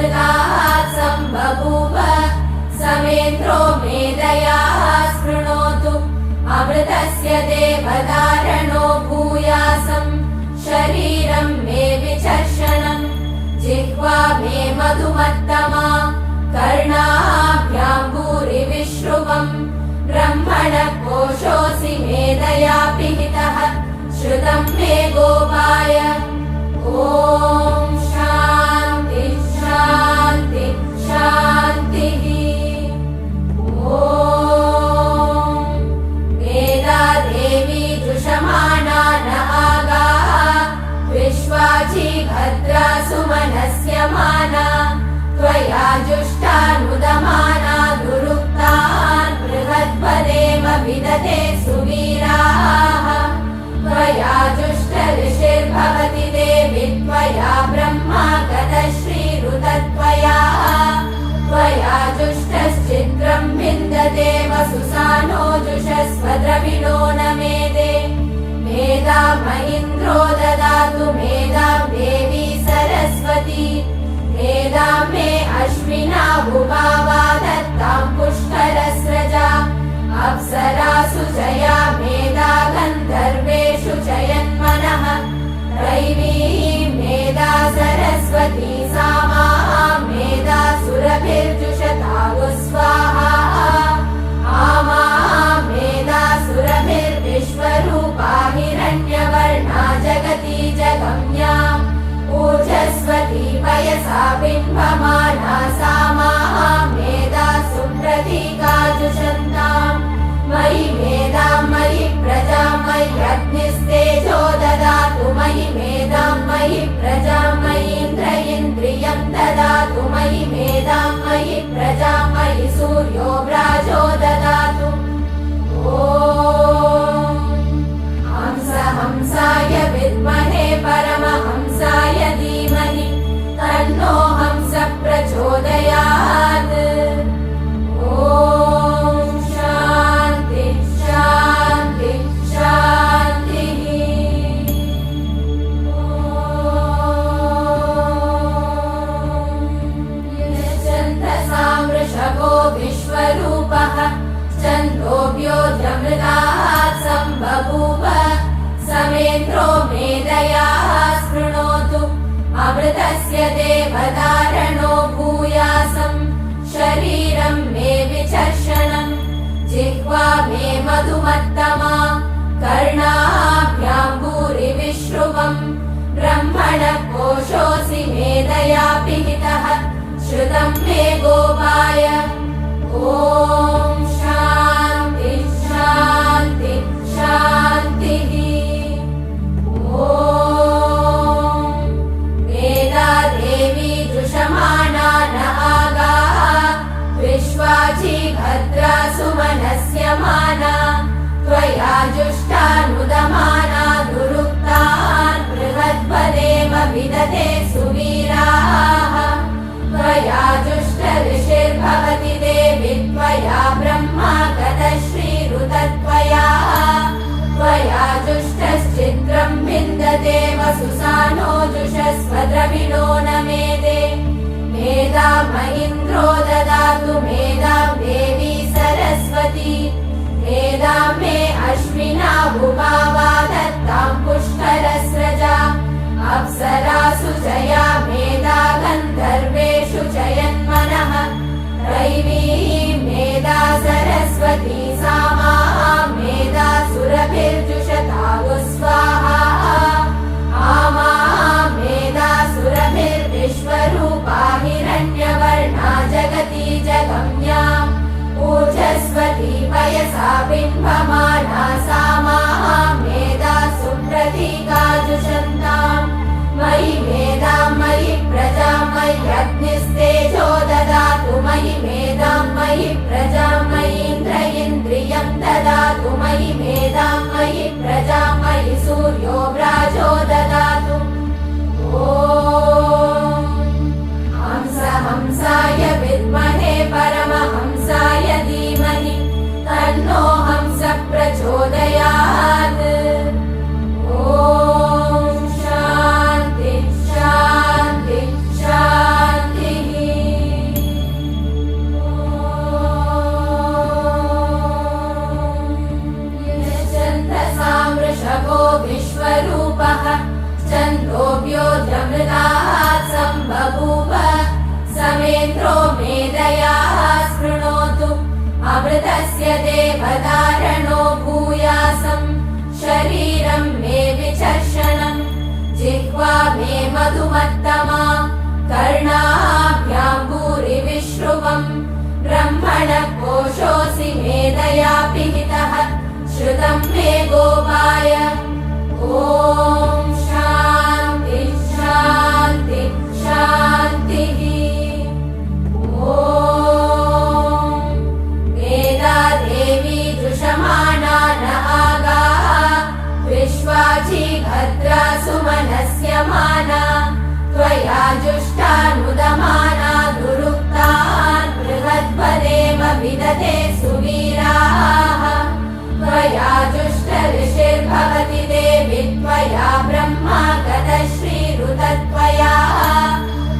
अमृतात् सम्बभूव समेन्द्रो मेधया स्पृणोतु अमृतस्य देवधारणो भूयासं शरीरं मे विचर्षणं जिह्वा मे मधुमत्तमा कर्णाभ्यां भूरिविश्रुवम् ब्रह्मणः कोशोऽसि मेधया पिहितः श्रुतं मे गोपाय ॐ शान्ति शान्ति शान्तिः ॐ वेदा देवी जुषमाणा न आगाः विश्वाची भद्रा सुमनस्य माना त्वया जुष्टानुदमाना दुरुक्तान् बृहद्वदेव विदते सुवीराः त्वया जुष्टऋषिर्भवति देवि त्वया ब्रह्मा गतश्रीरुतत्वया त्वया जुष्टश्चित्रं विन्दते वसुसानो जुषस्व द्रविणो न मेदे मेधां महीन्द्रो ददातु मेधां देवी सरस्वती मेधां मे अश्विना भुभावा दत्तां पुष्करस्रजा अप्सरासु जया मेधा गन्धर्वेषु जयन्मनः दैवी मेधा सरस्वती सा मेधा सुरभिर्जुषतागु स्वाहा आमा मेधा सुरभिर्विश्वरूपा हिरण्यवर्णा जगती जगम्या ऊर्जस्वती वयसा बिम्बमाना सा मेधा सुप्रतीका जुषन्ताम् मयि मेधां मयि प्रजां मयि अग्निस्तेजो ददातु मयि मेधां मयि प्रजां मयीन्द्र इन्द्रियं ददातु मयि मेधां मयि प्रजां मयि सूर्यो व्राजो ददातु ॐ हंस हंसाय विद्महे परमहंसाय धीमहि तन्नो हंस प्रचोदयात् ॐ शान्ति शान्ति शान्तिः यश्चन्द्रसां वृषभो विश्वरूपः छन्दोभ्योऽध्यमृतात् सम्बभूव समेन्द्रो मेधया स्पृणोतु अमृतस्य देवधारणो भूयासं शरीरं मे विचर्षणं जिह्वा मे मधुमत्तमा कर्णाभ्यां भूरिविश्रुवम् ब्रह्मणः कोशोऽसि मेधया पिहितः श्रुतं मे गोपाय ॐ शान्ति शान्ति शान्तिः ॐ वेदा देवी जुषमाणा न आगाः विश्वाची भद्रा सुमनस्य माना त्वया जुष्टानुदमाना दुरुक्तान् बृहद्वदेव विदते सुवीराः त्वया जुष्टऋषिर्भवति देवि त्वया ब्रह्मा गतश्रीरुतत्वया त्वया जुष्टश्चित्रं विन्दते वसुसानो जुषस्व द्रविणो न मेदे मेधां महीन्द्रो ददातु मेधां देवी सरस्वती मेधां मे अश्विना भुभावा दत्तां पुष्करस्रजा अप्सरासु जया मेधा गन्धर्वेषु जयन्मनः दैवी मेधा सरस्वती सा मेधा सुरभिर्जुषतागु स्वाहा आमा मेधा सुरभिर्विश्वरूपा हिरण्यवर्णा जगती जगम्या ऊर्जस्वती वयसा बिम्बमाना सा मेधा सुप्रतीका जुषन्ताम् मयि मेधां मयि प्रजां मयि अग्निस्तेजो ददातु मयि मेधां मयि प्रजां मयीन्द्र इन्द्रियं ददातु मयि मेधां मयि प्रजां मयि सूर्यो व्राजो ददातु ॐ हंस हंसाय विद्महे परमहंसाय धीमहि तन्नो हंस प्रचोदयात् ॐ शान्ति शान्ति शान्तिः समेन्द्रो मेधया शृणोतु अमृतस्य देवधारणो भूयासम् शरीरं मे विचर्षणम् जिह्वा मे मधुमत्तमा कर्णाभ्यां भूरिविश्रुवम् ब्रह्मणः कोशोऽसि मेधया पिहितः श्रुतं मे गोपाय ॐ शान्ति शान्ति शान्तिः ॐ वेदा देवी जुषमाणा न आगाः विश्वाची भद्रा सुमनस्य माना त्वया जुष्टानुदमाना दुरुक्तान् बृहद्पदेव विदते सुवीराः त्वया जुष्ट ऋषिर्भवति देवि त्वया ब्रह्मा गतश्रीरुतत्वया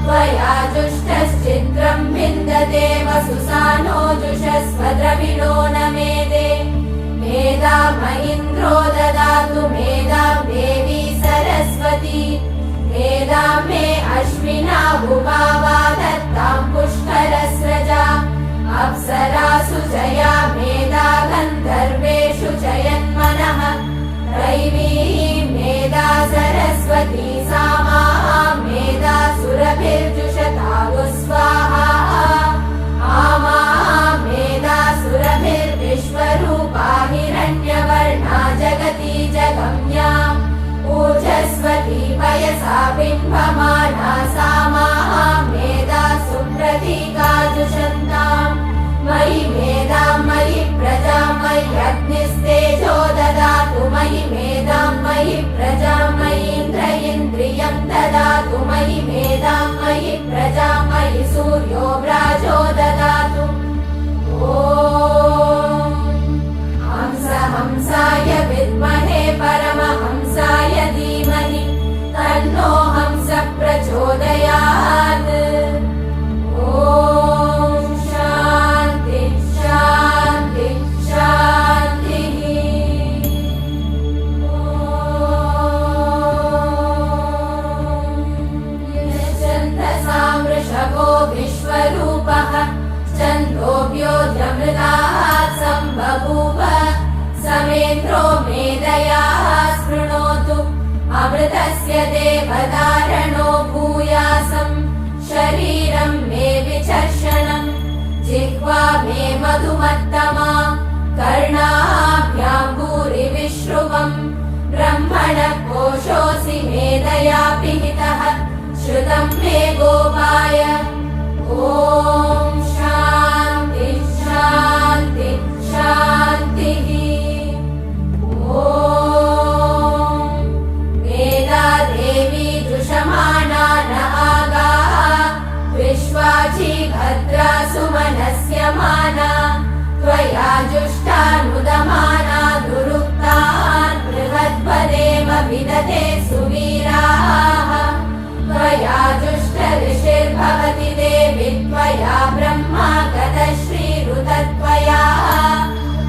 त्वया जुष्टश्चित्रं विन्दते वसुसानो जुषस्व द्रविणो न मेदे मेधाम् इन्द्रो ददातु मेधां देवी सरस्वती मेधां मे अश्विना भुवावा दत्तां पुष्करस्रजा अप्सरासु जया मेधा गन्धर्वेषु जयन्मनः दैवी मेधा सरस्वती सामा मेधा सुरभिर्जुषतागु स्वाहा आमा मेधा सुरभिर्विश्वरूपा हिरण्यवर्णा जगती जगम्या ऊर्जस्वती पयसा बिम्बमाना सामा मेधा सुप्रतीका जुषन्ताम् मयि मेधां मयि प्रजां मयि अग्निस्तेजो ददातु मयि मेधां मयि प्रजां मयीन्द्र इन्द्रियं ददातु मयि मेधां मयि प्रजां मयि सूर्यो व्राजो ददातु ॐ हंसाय विद्महे परमहंसाय धीमहि तन्नो हंस प्रचोदयात् ॐ शान्ति शान्ति शान्तिः यश्चन्दसा वृषभो विश्वरूपः छन्दोऽभ्योऽमृतात् सम्बभूव समेन्द्रो मेधया शृणोतु अमृतस्य देवधारणो भूयासम् शरीरं मे विचर्षणम् जिह्वा मे मधुमत्तमा कर्णाभ्यां भूरिविश्रुवम् ब्रह्मणः कोशोऽसि मेधया पिहितः श्रुतं मे गोपाय ॐ शान्ति शान्ति शान्तिः ॐ वेदा देवी जुषमाणा न आगाः विश्वाची भद्रा सुमनस्य माना त्वया जुष्टानुदमाना दुरुक्तान् बृहद्पदेव विदते सुवीराः त्वया जुष्ट ऋषिर्भवति देवि त्वया ब्रह्मा गतश्रीरुतत्वया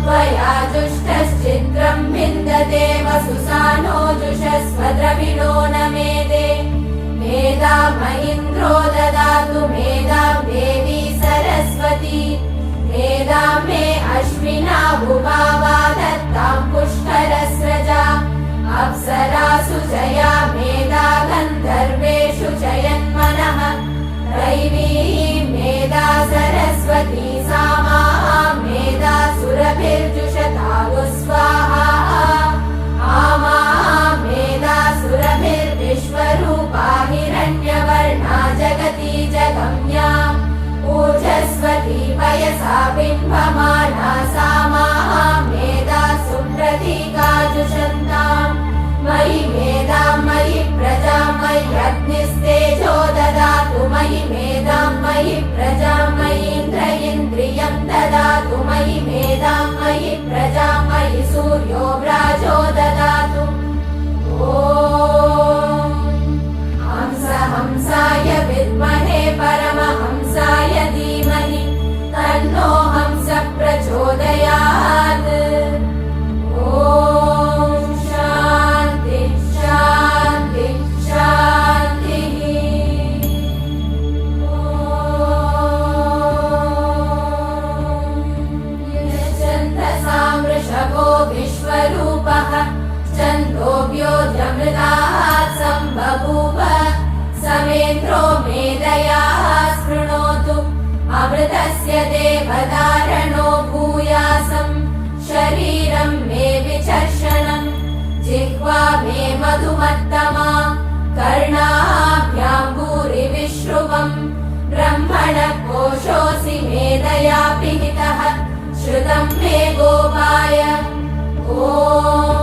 त्वया जुष्टश्चित्रं विन्दते वसुसानो जुषस्व द्रविणो न मेदे मेधाम् इन्द्रो ददातु मेधां देवी सरस्वती मेधां मे अश्विना भुवावा दत्तां पुष्करस्रजा अप्सरासु जया मेधा गन्धर्वेषु जयन्मनः दैवी मेधा सरस्वती सामा मेधा सुरभिर्जुषतागु स्वाहा आमा मेधा सुरभिर्विश्वरूपा हिरण्यवर्णा जगती जगम्या ऊर्जस्वती पयसा बिम्बमाना सामा मेधा सुप्रतीका जुषन्ताम् मयि मेधां मयि प्रजां मयि अग्निस्तेजो ददातु मयि मेधां मयि प्रजां मयीन्द्र इन्द्रियं ददातु मयि मेधां मयि प्रजां मयि सूर्यो व्राजो ददातु ॐ हंसाय विद्महे परमहंसाय धीमहि तन्नो हंस प्रचोदयात् ॐ शान्ति शान्ति शान्तिः ॐ बभूव समेन्द्रो मेधया शृणोतु अमृतस्य देवधारणो भूयासं शरीरं मे विचर्षणम् जिह्वा मे मधुमत्तमा कर्णाभ्यां भूरिविश्रुवम् ब्रह्मणः कोशोऽसि मेधया पिहितः श्रुतं मे गोपाय। ॐ